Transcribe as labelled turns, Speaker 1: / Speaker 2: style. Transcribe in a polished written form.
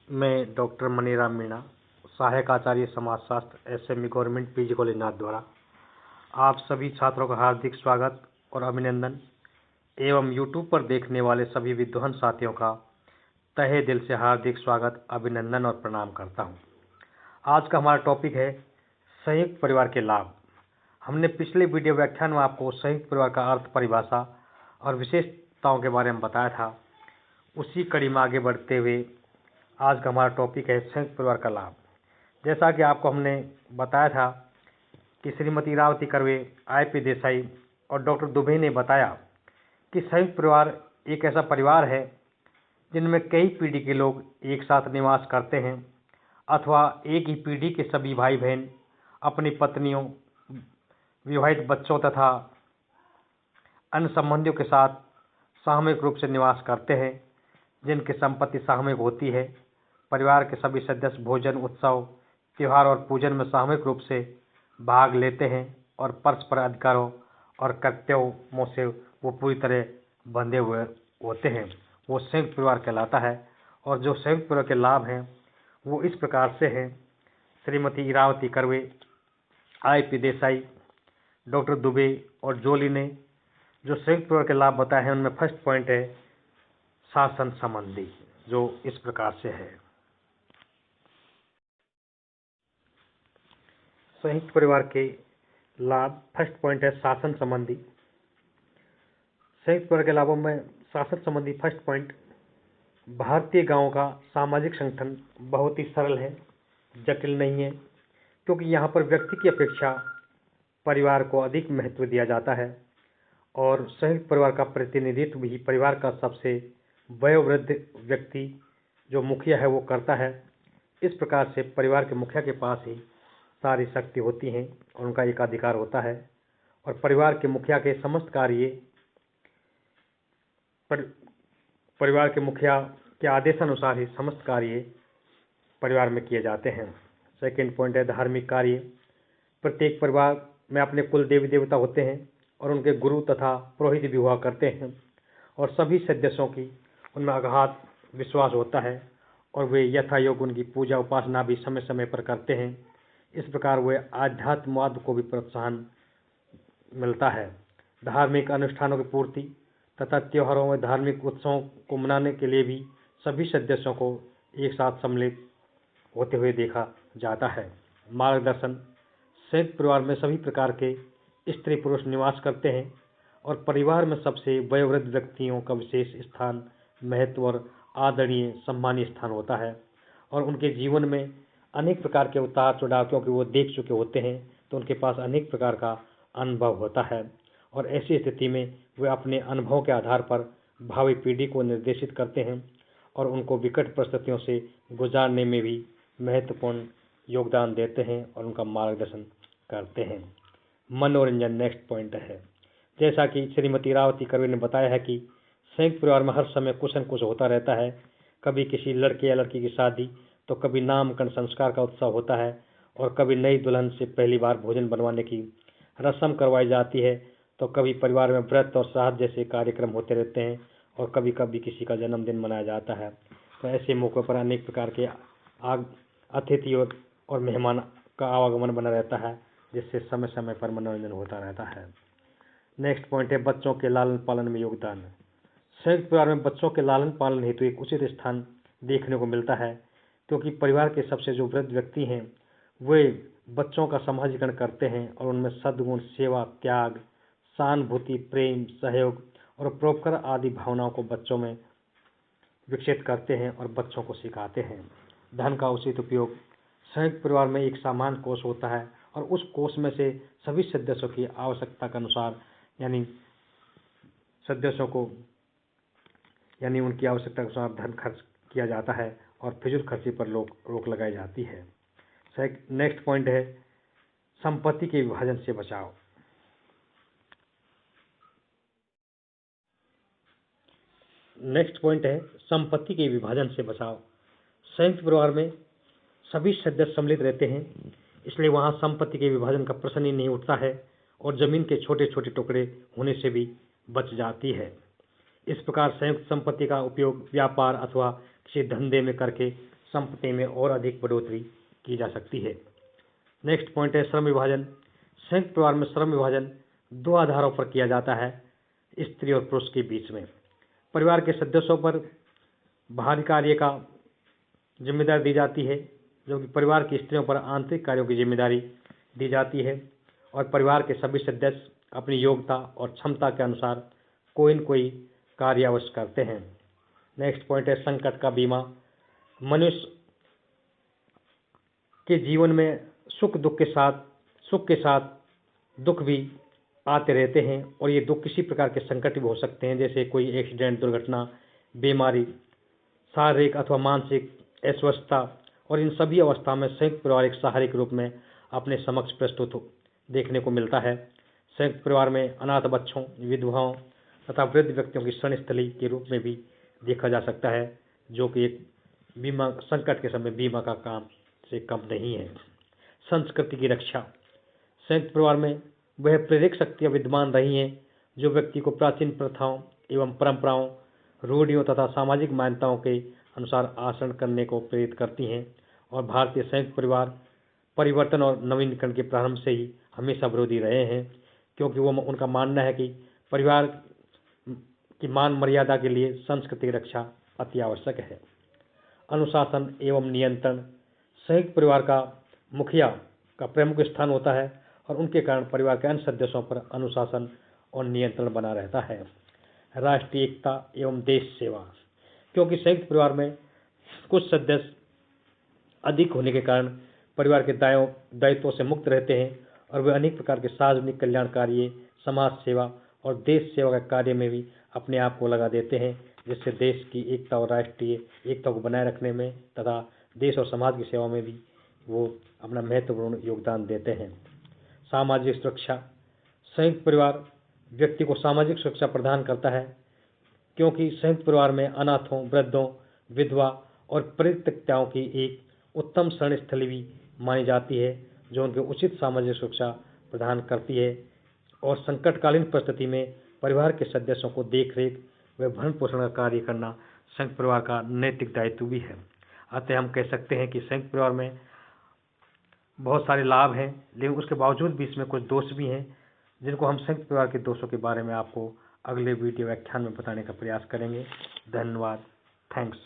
Speaker 1: मैं डॉक्टर मनीराम मीणा, सहायक आचार्य समाजशास्त्र, SME government PG college Nathdwara आप सभी छात्रों का हार्दिक स्वागत और अभिनंदन एवं यूट्यूब पर देखने वाले सभी विद्वान साथियों का तहे दिल से हार्दिक स्वागत, अभिनंदन और प्रणाम करता हूं। आज का हमारा टॉपिक है संयुक्त परिवार के लाभ। हमने पिछले वीडियो व्याख्यान में आपको संयुक्त परिवार का अर्थ, परिभाषा और विशेषताओं के बारे में बताया था। उसी कड़ी में आगे बढ़ते हुए आज का हमारा टॉपिक है संयुक्त परिवार का लाभ। जैसा कि आपको हमने बताया था कि श्रीमती इरावती कर्वे, आईपी देसाई और डॉक्टर दुबे ने बताया कि संयुक्त परिवार एक ऐसा परिवार है जिनमें कई पीढ़ी के लोग एक साथ निवास करते हैं अथवा एक ही पीढ़ी के सभी भाई बहन अपनी पत्नियों, विवाहित बच्चों तथा अन्य संबंधियों के साथ सामूहिक रूप से निवास करते हैं, जिनकी संपत्ति सामूहिक होती है। परिवार के सभी सदस्य भोजन, उत्सव, त्योहार और पूजन में सामूहिक रूप से भाग लेते हैं और परस्पर अधिकारों और कर्तव्यों से वो पूरी तरह बंधे हुए होते हैं। वो संयुक्त परिवार कहलाता है। और जो संयुक्त परिवार के लाभ हैं वो इस प्रकार से हैं। श्रीमती इरावती कर्वे, आईपी देसाई, डॉक्टर दुबे और जोली ने जो संयुक्त परिवार के लाभ बताए हैं उनमें फर्स्ट पॉइंट है शासन संबंधी, जो इस प्रकार से है। संयुक्त परिवार के लाभ, फर्स्ट पॉइंट है शासन संबंधी। संयुक्त परिवार के लाभों में शासन संबंधी फर्स्ट पॉइंट, भारतीय गांवों का सामाजिक संगठन बहुत ही सरल है, जटिल नहीं है, क्योंकि यहाँ पर व्यक्ति की अपेक्षा परिवार को अधिक महत्व दिया जाता है और संयुक्त परिवार का प्रतिनिधित्व भी परिवार का सबसे वयोवृद्ध व्यक्ति जो मुखिया है वो करता है। इस प्रकार से परिवार के मुखिया के पास ही सारी शक्ति होती हैं और उनका एकाधिकार होता है और परिवार के मुखिया के समस्त कार्य परिवार के मुखिया के आदेशानुसार ही समस्त कार्य परिवार में किए जाते हैं। सेकंड पॉइंट है धार्मिक कार्य। प्रत्येक परिवार में अपने कुल देवी देवता होते हैं और उनके गुरु तथा पुरोहित भी हुआ करते हैं और सभी सदस्यों की उनमें अगाध विश्वास होता है और वे यथायोग्य उनकी पूजा उपासना भी समय समय पर करते हैं। इस प्रकार वे आध्यात्मवाद को भी प्रोत्साहन मिलता है। धार्मिक अनुष्ठानों की पूर्ति तथा त्योहारों में धार्मिक उत्सवों को मनाने के लिए भी सभी सदस्यों को एक साथ सम्मिलित होते हुए देखा जाता है। मार्गदर्शन। संयुक्त परिवार में सभी प्रकार के स्त्री पुरुष निवास करते हैं और परिवार में सबसे वयोवृद्ध व्यक्तियों का विशेष स्थान, महत्व और आदरणीय सम्मानीय स्थान होता है और उनके जीवन में अनेक प्रकार के उतार चढ़ाव, क्योंकि वो देख चुके होते हैं तो उनके पास अनेक प्रकार का अनुभव होता है और ऐसी स्थिति में वे अपने अनुभव के आधार पर भावी पीढ़ी को निर्देशित करते हैं और उनको विकट परिस्थितियों से गुजारने में भी महत्वपूर्ण योगदान देते हैं और उनका मार्गदर्शन करते हैं। मनोरंजन नेक्स्ट पॉइंट है। जैसा कि श्रीमती इरावती कर्वे ने बताया है कि संयुक्त परिवार में हर समय कुछ न कुछ होता रहता है। कभी किसी लड़के या लड़की की शादी, तो कभी नामकरण संस्कार का उत्सव होता है और कभी नई दुल्हन से पहली बार भोजन बनवाने की रस्म करवाई जाती है, तो कभी परिवार में व्रत और श्राद्ध जैसे कार्यक्रम होते रहते हैं और कभी कभी किसी का जन्मदिन मनाया जाता है। तो ऐसे मौक़ों पर अनेक प्रकार के अतिथि और मेहमान का आवागमन बना रहता है, जिससे समय समय पर मनोरंजन होता रहता है। नेक्स्ट पॉइंट है बच्चों के लालन पालन में योगदान। संयुक्त परिवार में बच्चों के लालन पालन हेतु एक उचित स्थान देखने को मिलता है, क्योंकि परिवार के सबसे जो वृद्ध व्यक्ति हैं वे बच्चों का समाजीकरण करते हैं और उनमें सद्गुण, सेवा, त्याग, सहानुभूति, प्रेम, सहयोग और परोपकार आदि भावनाओं को बच्चों में विकसित करते हैं और बच्चों को सिखाते हैं। धन का उचित उपयोग। संयुक्त परिवार में एक सामान्य कोष होता है और उस कोष में से सभी सदस्यों की आवश्यकता के अनुसार यानी उनकी आवश्यकता के अनुसार धन खर्च किया जाता है और फिजूल खर्ची पर रोक लगाई जाती है। नेक्स्ट पॉइंट है संपत्ति के विभाजन से बचाव। नेक्स्ट पॉइंट है संपत्ति के विभाजन से बचाव। संयुक्त परिवार में सभी सदस्य सम्मिलित रहते हैं, इसलिए वहाँ संपत्ति के विभाजन का प्रश्न ही नहीं उठता है और जमीन के छोटे छोटे टुकड़े होने से भी बच जाती है। इस प्रकार संयुक्त संपत्ति का उपयोग व्यापार अथवा किसी धंधे में करके संपत्ति में और अधिक बढ़ोतरी की जा सकती है। नेक्स्ट पॉइंट है श्रम विभाजन। संयुक्त परिवार में श्रम विभाजन 2 आधारों पर किया जाता है, स्त्री और पुरुष के बीच में। परिवार के सदस्यों पर बाहरी कार्य का जिम्मेदारी दी जाती है, जबकि परिवार की स्त्रियों पर आंतरिक कार्यों की जिम्मेदारी दी जाती है, और परिवार के सभी सदस्य अपनी योग्यता और क्षमता के अनुसार कोई न कोई कार्य अवश्य करते हैं। नेक्स्ट पॉइंट है संकट का बीमा। मनुष्य के जीवन में सुख के साथ दुख भी आते रहते हैं, और ये दुख किसी प्रकार के संकट भी हो सकते हैं, जैसे कोई एक्सीडेंट, दुर्घटना, बीमारी, शारीरिक अथवा मानसिक अस्वस्थता। और इन सभी अवस्था में संयुक्त परिवार एक सहारे के रूप में अपने समक्ष प्रस्तुत देखने को मिलता है। संयुक्त परिवार में अनाथ बच्चों, विधवाओं तथा वृद्ध व्यक्तियों की शरणस्थली के रूप में भी देखा जा सकता है, जो कि एक बीमा संकट के समय बीमा का काम से कम नहीं है। संस्कृति की रक्षा। संयुक्त परिवार में वह प्रेरक शक्तियाँ विद्यमान रही हैं जो व्यक्ति को प्राचीन प्रथाओं एवं परंपराओं, रूढ़ियों तथा सामाजिक मान्यताओं के अनुसार आचरण करने को प्रेरित करती हैं, और भारतीय संयुक्त परिवार परिवर्तन और नवीनीकरण के प्रारंभ से ही हमेशा विरोधी रहे हैं, क्योंकि वो उनका मानना है कि परिवार की मान मर्यादा के लिए संस्कृति की रक्षा अति आवश्यक है। अनुशासन एवं नियंत्रण। संयुक्त परिवार का मुखिया का प्रमुख स्थान होता है, और उनके कारण परिवार के अन्य सदस्यों पर अनुशासन और नियंत्रण बना रहता है। राष्ट्रीय एकता एवं देश सेवा। क्योंकि संयुक्त परिवार में कुछ सदस्य अधिक होने के कारण परिवार के दायित्वों से मुक्त रहते हैं, और वे अनेक प्रकार के सार्वजनिक कल्याण कार्य, समाज सेवा और देश सेवा के कार्य में भी अपने आप को लगा देते हैं, जिससे देश की एकता और राष्ट्रीय एकता को बनाए रखने में तथा देश और समाज की सेवा में भी वो अपना महत्वपूर्ण योगदान देते हैं। सामाजिक सुरक्षा। संयुक्त परिवार व्यक्ति को सामाजिक सुरक्षा प्रदान करता है, क्योंकि संयुक्त परिवार में अनाथों, वृद्धों, विधवा और परित्यक्ताओं की एक उत्तम शरणस्थली भी मानी जाती है, जो उनके उचित सामाजिक सुरक्षा प्रदान करती है, और संकटकालीन परिस्थिति में परिवार के सदस्यों को देखरेख व भरण पोषण का कार्य करना संयुक्त परिवार का नैतिक दायित्व भी है। अतः हम कह सकते हैं कि संयुक्त परिवार में बहुत सारे लाभ हैं, लेकिन उसके बावजूद भी इसमें कुछ दोष भी हैं, जिनको हम संयुक्त परिवार के दोषों के बारे में आपको अगले वीडियो व्याख्यान में बताने का प्रयास करेंगे। धन्यवाद। थैंक्स।